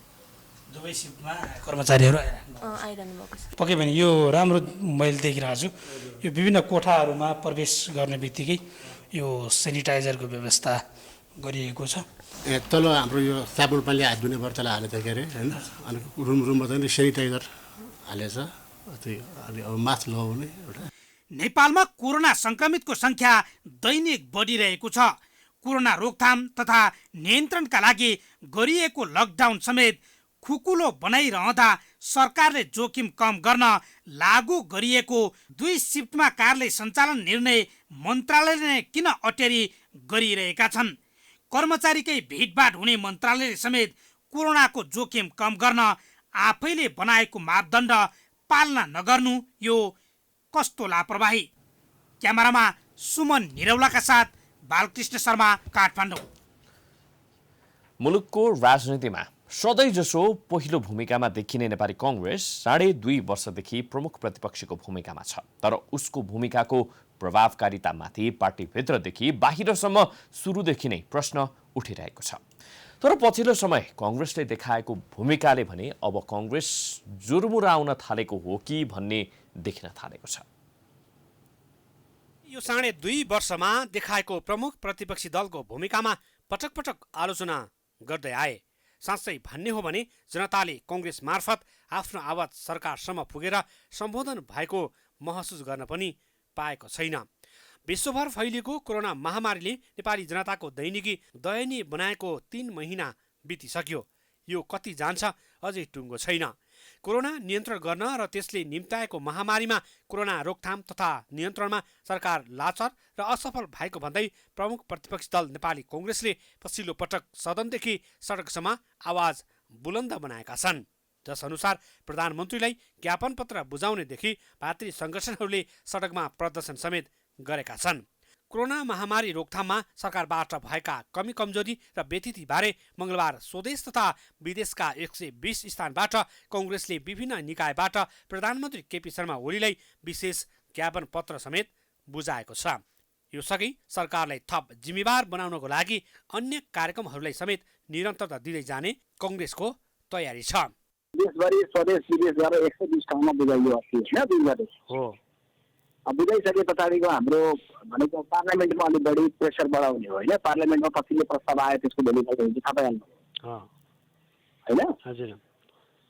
दुवै शिफ्टमा कर्मचारीहरू
आइरहनु भएको छ।
पक्कै पनि यो राम्रो मैले देखिरहेको छु। यो विभिन्न कोठाहरूमा प्रवेश गर्ने बित्तिकै यो सेनिटाइजरको व्यवस्था गरिएको छ।
तल हाम्रो यो साबुन पानीले हात धुने बर्तनलाई हालेको छ, के अरे होइन। अनि रुममा चाहिँ सेनिटाइजर हालेछ, अब मास्क लगाउने एउटा।
नेपालमा कोरोना संक्रमितको संख्या दैनिक बढिरहेको छ। कोरोना रोकथाम तथा नियन्त्रणका लागि गरिएको लकडाउन समेत खुकुलो बनाइरहँदा सरकारले जोखिम कम गर्न लागू गरिएको 2 शिफ्टमा कार्यालय सञ्चालन निर्णय मन्त्रालयले किन अटेरी गरिरहेका छन्? कर्मचारीकै भिडभाड हुने मन्त्रालयले समेत कोरोनाको जोखिम कम गर्न
आफैले बनाएको मापदण्ड पालना नगर्नु यो कस्तो लापरवाही। क्यामेरामा सुमन निरौलाका साथ बालकृष्ण शर्मा, काठमाडौँ।
मुलुकको राजनीतिमा सधैँजसो पहिलो भूमिकामा देखिने नेपाली कांग्रेस 2.5 वर्षदेखि प्रमुख प्रतिपक्षको भूमिकामा छ। तर उसको भूमिकाको प्रभावकारितामाथि पार्टीभित्रदेखि बाहिरसम्म सुरुदेखि नै प्रश्न उठिरहेको छ। तर पछिल्लो समय कांग्रेसले देखाएको भूमिकाले भने अब कांग्रेस जुरमुराउन थालेको हो कि भन्ने देखिन थालेको छ।
यो 2.5 वर्षमा देखाएको प्रमुख प्रतिपक्षी दलको भूमिकामा पटक पटक आलोचना गर्दै आए। साँच्चै भन्ने हो भने जनताले कांग्रेस मार्फत आफ्नो आवाज सरकारसम्म पुगेर सम्बोधन भएको महसुस गर्न पनि पाएको छैन। विश्वभर फैलिएको कोरोना महामारीले नेपाली जनताको दैनिकी दयनीय बनाएको 3 महिना बितिसक्यो। यो कति जान्छ अझै टुङ्गो छैन। कोरोना नियन्त्रण गर्न र त्यसले निम्ताएको महामारीमा कोरोना रोकथाम तथा नियन्त्रणमा सरकार लाचार र असफल भएको भन्दै प्रमुख प्रतिपक्षी दल नेपाली कांग्रेसले पछिल्लो पटक सदनदेखि सडकसम्म आवाज बुलन्द बनाएका छन्। जसअनुसार प्रधानमन्त्रीलाई ज्ञापन पत्र बुझाउनेदेखि भातृ संगठनहरूले सडकमा प्रदर्शन समेत गरेका छन्। कोरोना महामारी रोकथाममा सरकारबाट भएका कमी कमजोरी र व्यतिथिबारे मंगलबार स्वदेश तथा विदेशका 120 स्थानबाट कांग्रेसले विभिन्न निकायबाट प्रधानमन्त्री केपी शर्मा ओलीलाई विशेष ज्ञापन पत्र समेत बुझाएको छ। यो सँगै सरकारलाई थप जिम्मेवार बनाउनको लागि अन्य कार्यक्रमहरूलाई समेत निरन्तरता दिँदै जाने कांग्रेसको तयारी छ।
देशभरि स्वदेश विदेश गरेर 120 ठाउँमा बुझाइयो हो। बुझाइसके पछाडिको हाम्रो भनेको पार्लियामेन्टमा अलिक बढी प्रेसर बढाउने हो होइन। पार्लियामेन्टमा पछिल्लो प्रस्ताव आयो त्यसको भोलिपल्ट हुन्छ थाहा पाइहाल्नु होइन।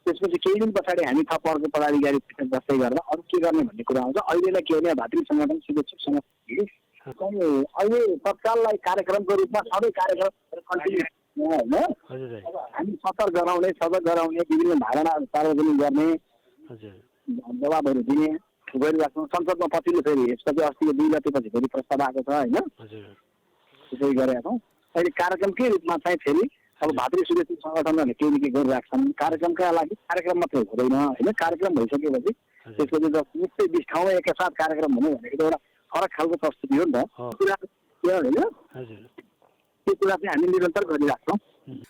त्यसपछि केही दिन पछाडि हामी थप अर्को पदाधिकारी जस्तै गर्दा अरू के गर्ने भन्ने कुरा आउँछ। अहिलेलाई के भने भातृ संगठन शुभेच्छुकसँग अहिले तत्काललाई कार्यक्रमको रूपमा सबै कार्यक्रम कन्टिन्यू होइन। हामी सतर्क गराउने सजग गराउने विभिन्न धारणाहरू सार्वजनिक गर्ने जवाबहरू दिने गरिराख्नु। संसदमा पछिल्लो फेरि यसपछि अस्तिको 2 गतेपछि फेरि प्रस्ताव आएको छ होइन। त्यसै गरेका छौँ। अहिले कार्यक्रमकै रूपमा चाहिँ फेरि अब भातृ शुभेच्छुक सङ्गठनहरूले केही न केही गरिराख्छन्। कार्यक्रमका लागि कार्यक्रम मात्रै हुँदैन होइन। कार्यक्रम भइसकेपछि त्यसपछि 120 ठाउँमा एकैसाथ कार्यक्रम हुनु भनेको एउटा फरक खालको प्रस्तुति हो नि त। त्यो कुरा चाहिँ हामी निरन्तर गरिराख्छौँ।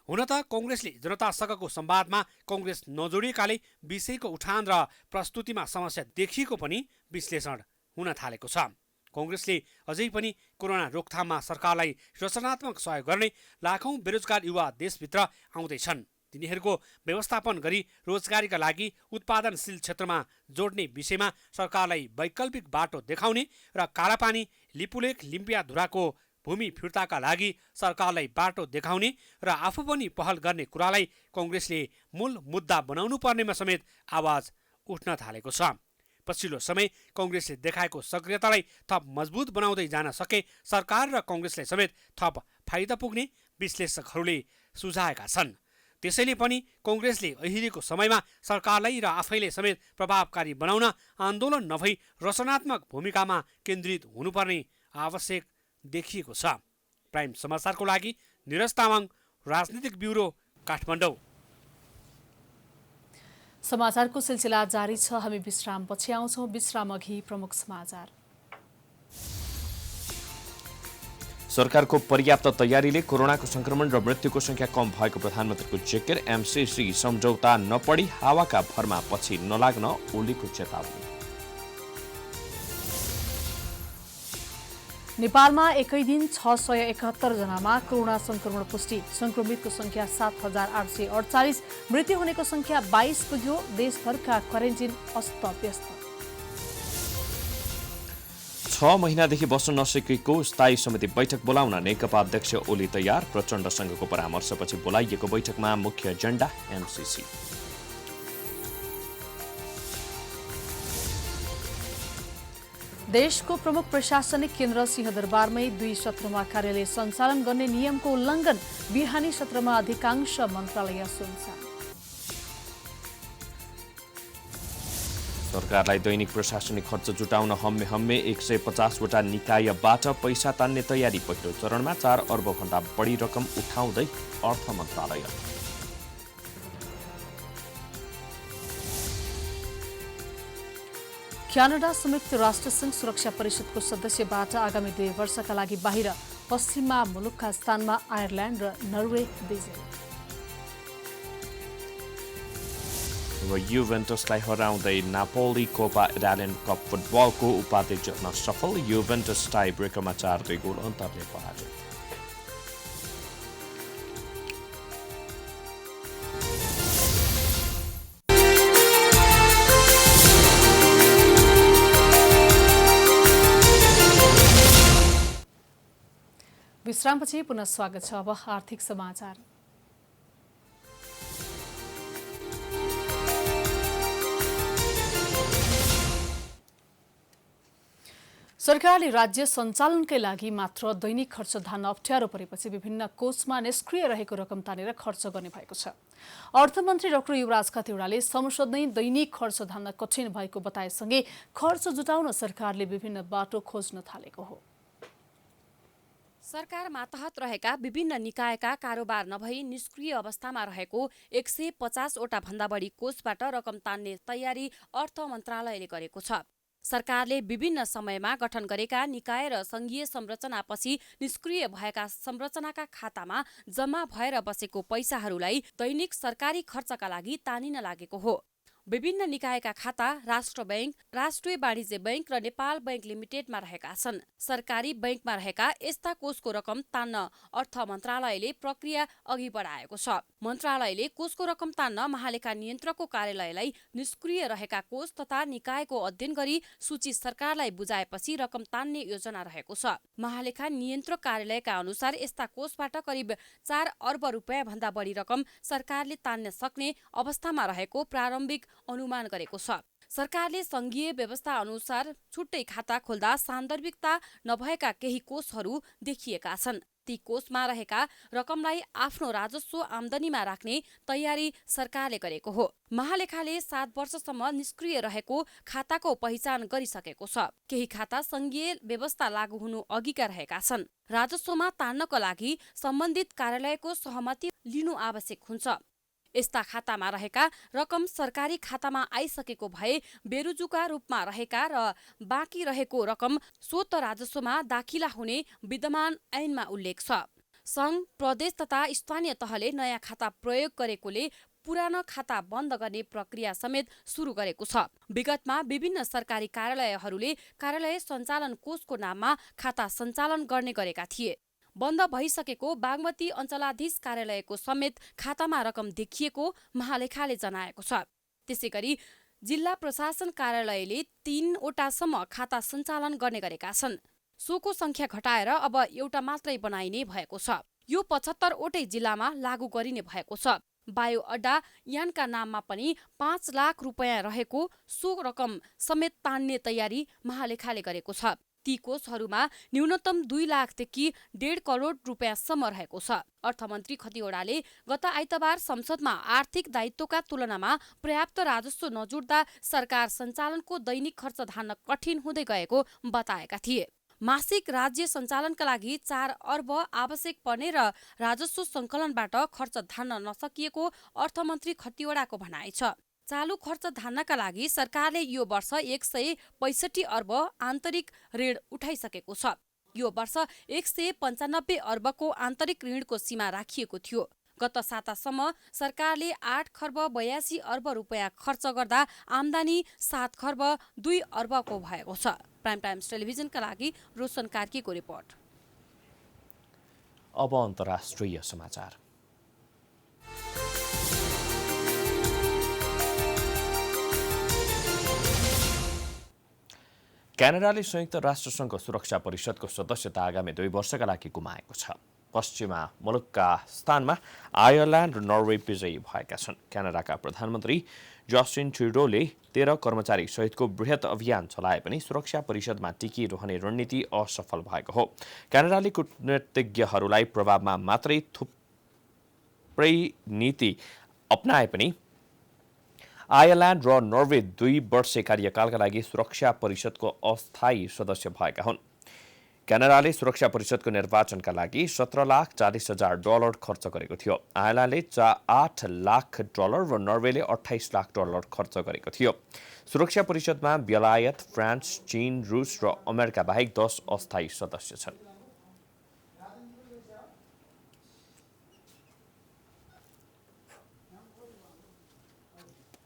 हुन त कांग्रेसले जनतासँगको संवादमा कांग्रेस नजोडिएकाले विषयको उठान र प्रस्तुतिमा समस्या देखिएको पनि विश्लेषण हुन थालेको छ। कांग्रेसले अझै पनि कोरोना रोकथाममा सरकारलाई रचनात्मक सहयोग गर्ने लाखौं बेरोजगार युवा देशभित्र आउँदैछन्। तिनीहरूको व्यवस्थापन गरी रोजगारीका लागि उत्पादनशील क्षेत्रमा जोड्ने विषयमा सरकारलाई वैकल्पिक बाटो देखाउने र कालापानी लिपुलेख लिम्पियाधुराको भूमि फिर्ताका लागि सरकारलाई बाटो देखाउने र आफू पनि पहल गर्ने कुरालाई कांग्रेसले मूल मुद्दा बनाउनु पर्नेमा समेत आवाज उठ्न थालेको छ। पछिल्लो समय कांग्रेसले देखाएको सक्रियतालाई थप मजबुत बनाउँदै जान सके सरकार र कांग्रेसलाई समेत थप फाइदा पुग्ने विश्लेषकहरूले सुझाएका छन्। त्यसैले पनि कांग्रेसले अहिलेको समयमा सरकारलाई र आफैले समेत प्रभावकारी बनाउन आन्दोलन नभई रचनात्मक भूमिकामा केन्द्रित हुनुपर्ने आवश्यक देखिएको छ। प्राइम समाचारको लागि निरज तामाङ, राजनीतिक ब्युरो, काठमाडौँ।
समाचारको सिलसिला जारी छ। हामी विश्रामपछि आउँछौँ। विश्राम अघि प्रमुख समाचार।
सरकारको पर्याप्त तयारीले कोरोनाको संक्रमण र मृत्युको संख्या कम भएको प्रधानमन्त्रीको जिकिर। एमसीसी सम्झौता नपढी हावाका भरमा पछि नलाग्न ओलीको चेतावनी।
नेपालमा एकै दिन 671 जनामा कोरोना संक्रमण पुष्टि। संक्रमितको संख्या 7848, मृत्यु हुनेको संख्या 22 पुग्यो। देशभरका क्वारेन्टिन अस्तव्यस्त।
6 महिनादेखि बस्न नसकेको स्थायी समिति बैठक बोलाउन नेकपा अध्यक्ष ओली तयार। प्रचण्डसँगको परामर्शपछि बोलाइएको बैठकमा मुख्य एजेन्डा एमसीसी।
देशको प्रमुख प्रशासनिक केन्द्र सिंहदरबारमै 2 सत्रमा कार्यालय सञ्चालन गर्ने नियमको उल्लङ्घन। बिहानी सत्रमा अधिकांश मन्त्रालय सुनसान।
सरकारलाई दैनिक प्रशासनिक खर्च जुटाउन हम्मे 150 वटा निकायबाट पैसा तान्ने तयारी। पहिलो चरणमा 4 अर्बभन्दा बढी रकम उठाउँदै अर्थ मन्त्रालय।
क्यानाडा संयुक्त राष्ट्रसङ्घ सुरक्षा परिषदको सदस्यबाट आगामी 2 वर्षका लागि बाहिर, पश्चिममा मुलुकका स्थानमा आयरल्यान्ड र नर्वे विजयी।
युभेन्टसलाई हराउँदै नापोली कोपा इटालियन कप फुटबलको उपाधि जित्न सफल। युभेन्टस टाई ब्रेकरमा 4-2 गोल अन्तरले पराजित।
विश्रामपछि पुनः स्वागत छ। अब आर्थिक समाचार। सरकारले राज्य सञ्चालनकै लागि मात्र दैनिक खर्च धान्न अप्ठ्यारो परेपछि विभिन्न कोषमा निष्क्रिय रहेको रकम तानेर खर्च गर्ने भएको छ। अर्थमन्त्री डाक्टर युवराज खतिवड़ाले संसद नै दैनिक खर्च धान्न कठिन भएको बताएसँगै खर्च जुटाउन सरकारले विभिन्न बाटो खोज्न थालेको हो।
सरकार मातहत रहेका विभिन्न निकायका कारोबार नभई निष्क्रिय अवस्थामा रहेको 150 वटा भन्दा बढी कोषबाट रकम तान्ने तयारी अर्थ मन्त्रालयले गरेको छ। सरकारले विभिन्न समयमा गठन गरेका निकाय र संघीय संरचनापछि निष्क्रिय भएका संरचनाका खातामा जम्मा भएर बसेको पैसाहरूलाई दैनिक सरकारी खर्चका लागि तानिन लागेको हो। विभिन्न निकायका खाता राष्ट्र बैंक, राष्ट्रिय वाणिज्य बैंक र नेपाल बैंक लिमिटेडमा रहेका छन्। सरकारी बैंकमा रहेका यस्ता कोषको रकम तान्न अर्थ मन्त्रालयले प्रक्रिया अघि बढाएको छ। मन्त्रालयले कोषको रकम तान्न महालेखा नियन्त्रकको कार्यालयलाई निष्क्रिय रहेका कोष तथा निकायको अध्ययन गरी सूची सरकारलाई बुझाएपछि रकम तान्ने योजना रहेको छ। महालेखा नियन्त्रक कार्यालयका अनुसार यस्ता कोषबाट करिब 4 अर्ब रुपियाँ भन्दा बढी रकम सरकारले तान्न सक्ने अवस्थामा रहेको प्रारम्भिक अनुमान गरेको छ। सरकारले संघीय व्यवस्था अनुसार छुट्टै खाता खोल्दा सान्दर्भिकता नभएका केही कोषहरू देखिएका छन्। ती कोषमा रहेका रकमलाई आफ्नो राजस्व आमदनीमा राख्ने तयारी सरकारले गरेको हो। महालेखाले 7 वर्षसम्म निष्क्रिय रहेको खाताको पहिचान गरिसकेको छ। केही खाता संघीय व्यवस्था लागू हुनु अघिका रहेका छन्। राजस्वमा तान्नको लागि सम्बन्धित कार्यालयको सहमति लिनु आवश्यक हुन्छ। यस्ता खातामा रहेका रकम सरकारी खातामा आइसकेको भए बेरुजुका रूपमा रहेका र बाँकी रहेको रकम स्वत राजस्वमा दाखिला हुने विद्यमान ऐनमा उल्लेख छ। संघ, प्रदेश तथा स्थानीय तहले नयाँ खाता प्रयोग गरेकोले पुरानो खाता बन्द गर्ने प्रक्रिया समेत सुरु गरेको छ। विगतमा विभिन्न सरकारी कार्यालयहरूले कार्यालय सञ्चालन कोषको नाममा खाता सञ्चालन गर्ने गरेका थिए। बन्द भइसकेको बागमती अञ्चलाधीश कार्यालयको समेत खातामा रकम देखिएको महालेखाले जनाएको छ। त्यसैगरी जिल्ला प्रशासन कार्यालयले 3 वटासम्म खाता सञ्चालन गर्ने गरेका छन्। सोको संख्या घटाएर अब एउटा मात्रै बनाइने भएको छ। यो 75 वटै जिल्लामा लागू गरिने भएको छ। बायो अड्डा यानका नाममा पनि 5 लाख रुपियाँ रहेको सो रकम समेत तान्ने तयारी महालेखाले गरेको छ। ती कोषहरूमा न्यूनतम 2 लाखदेखि 1.5 करोड रुपियाँसम्म रहेको छ। अर्थमन्त्री खतिवड़ाले गत आइतबार संसदमा आर्थिक दायित्वका तुलनामा पर्याप्त राजस्व नजुट्दा सरकार सञ्चालनको दैनिक खर्च धान्न कठिन हुँदै गएको बताएका थिए। मासिक राज्य सञ्चालनका लागि 4 अर्ब आवश्यक पर्ने र राजस्व सङ्कलनबाट खर्च धान्न नसकिएको अर्थमन्त्री खतिवड़ाको भनाइ छ। चालू खर्च धान्नका लागि सरकारले यो वर्ष 165 अर्ब आन्तरिक ऋण उठाइसकेको छ। यो वर्ष 195 अर्बको आन्तरिक ऋणको सीमा राखिएको थियो। गत सातासम्म सरकारले 8 खर्ब 82 अर्ब रुपियाँ खर्च गर्दा आम्दानी 7 खर्ब 2 अर्बको भएको छ। प्राइम टाइम्स टेलिभिजनका लागि रोशन कार्कीको रिपोर्ट।
अब अन्तर्राष्ट्रिय समाचार। क्यानाडाले संयुक्त राष्ट्रसङ्घको सुरक्षा परिषदको सदस्यता आगामी 2 वर्षका लागि गुमाएको छ। पश्चिमा मुलुकका स्थानमा आयरल्यान्ड र नर्वे विजयी भएका छन्। क्यानाडाका प्रधानमन्त्री जस्टिन ट्रुडोले 13 कर्मचारी सहितको बृहत अभियान चलाए पनि सुरक्षा परिषदमा टिकिरहने रणनीति असफल भएको हो। क्यानाडाले कूटनीतिज्ञहरूलाई प्रभावमा मात्रै थुप्रै नीति अपनाए पनि आयरल्यान्ड र नर्वे 2 वर्षे कार्यकालका लागि सुरक्षा परिषदको अस्थायी सदस्य भएका हुन्। क्यानाडाले सुरक्षा परिषदको निर्वाचनका लागि $17,40,000 खर्च गरेको थियो। आयरल्यान्डले $8 लाख र नर्वेले $28 लाख खर्च गरेको थियो। सुरक्षा परिषदमा बेलायत, फ्रान्स, चीन, रुस र अमेरिका बाहेक 10 अस्थायी सदस्य छन्।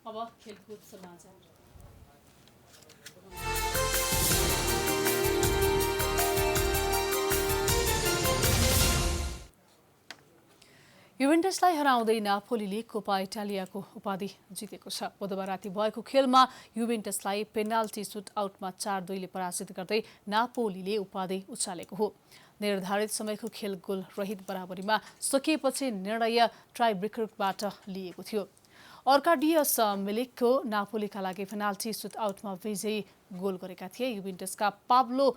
अब खेलकुद समाचार। युभेन्टसलाई हराउँदै नापोलीले कोपा इटालियाको उपाधि जितेको छ। बुधबार राति भएको खेलमा युभेन्टसलाई पेनाल्टी सुटआउटमा 4-2 ले पराजित गर्दै नापोलीले उपाधि उचालेको हो। निर्धारित समयको खेल गोल रहित बराबरीमा सकिएपछि निर्णय टाइब्रेकरबाट लिएको थियो। अर्काडियस मिलिकको नापोलीका लागि पेनाल्टी सुटआउटमा विजयी गोल गरेका थिए। युभेन्टसका पाब्लो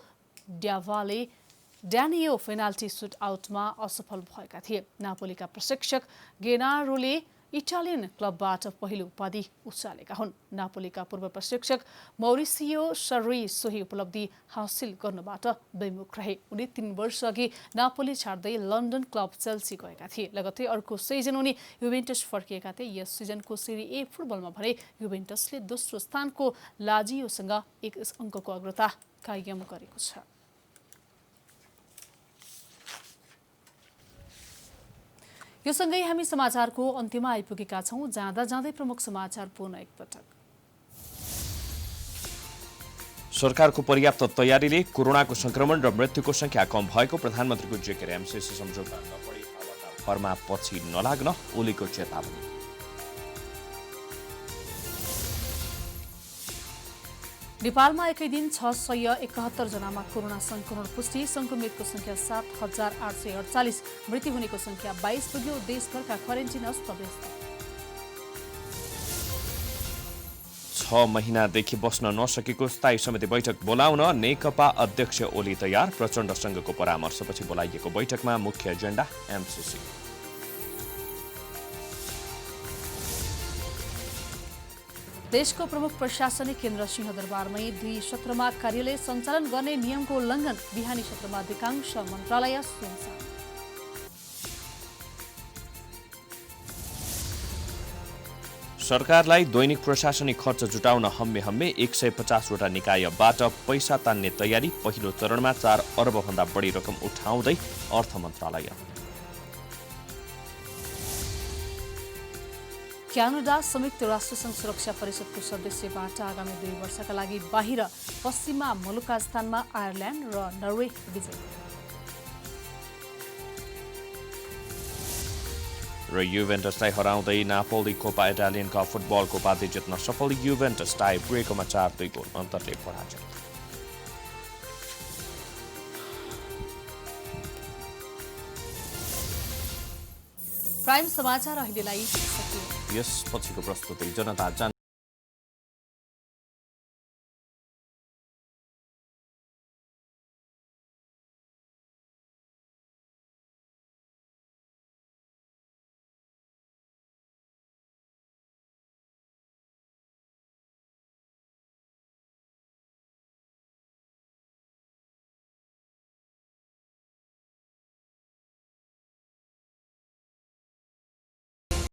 ड्यानियो पेनाल्टी सुटआउटमा असफल भएका थिए। नापोलीका प्रशिक्षक गेनारोले इटालियन क्लबबाट पहिलो उपाधि उचालेका हुन्। नापोलीका पूर्व प्रशिक्षक मौरिसियो सर्री सोही उपलब्धि हासिल गर्नबाट विमुख रहे। उनी 3 वर्ष अघि नापोली छाड्दै लन्डन क्लब चेल्सी गएका थिए। लगत्तै अर्को सिजन उनी युभेन्टस फर्किएका थिए। यस सिजनको सेरी ए फुटबलमा भने युभेन्टसले दोस्रो स्थानको लाजियोसँग 1 अङ्कको अग्रता कायम गरेको छ। यो सँगै हामी समाचारको अन्त्यमा आइपुगेका छौं। जाँदा जाँदै प्रमुख समाचार पुनः एकपटक।
सरकारको पर्याप्त तयारीले कोरोनाको संक्रमण र मृत्युको संख्या कम भएको प्रधानमन्त्रीको जेकेएमसीसी सम्झौता नपढी हावाका भरमा पछि नलाग्न ओलीको चेतावनी।
नेपालमा एकै दिन 671 जनामा कोरोना संक्रमण पुष्टि। संक्रमितको संख्या 7,848। मृत्यु हुनेको संख्या 22 पुग्यो। देशभरका क्वारेन्टिन अस्तव्यस्त।
6 महिनादेखि बस्न नसकेको स्थायी समिति बैठक बोलाउन नेकपा अध्यक्ष ओली तयार। प्रचण्डसँगको परामर्शपछि बोलाइएको बैठकमा मुख्य एजेन्डा एमसीसी।
देशको प्रमुख प्रशासनिक केन्द्र सिंहदरबारमै 2 सत्रमा कार्यालय सञ्चालन गर्ने नियमको उल्लङ्घन। बिहानी सत्रमा अधिकांश मन्त्रालय सुनसान।
सरकारलाई दैनिक प्रशासनिक खर्च जुटाउन हम्मे 150 वटा निकायबाट पैसा तान्ने तयारी। पहिलो चरणमा 4 अर्बभन्दा बढी रकम उठाउँदै अर्थ मन्त्रालय।
क्यानाडा संयुक्त राष्ट्रसङ्घ सुरक्षा परिषदको सदस्यबाट आगामी 2 वर्षका लागि बाहिर। पश्चिममा मलुकास्थानमा आयरल्यान्ड र नर्वे विजयी।
र युभेन्टसलाई हराउँदै नापोली कोपा इटालियनका फुटबलको उपाधि जित्न सफल। युभेन्टस टाई ब्रेकमा 4-2 गोल अन्तरले पराजित।
प्राइम समाचार अहिलेलाई सकियो।
यसपछिको प्रस्तुति जनता जान्छ।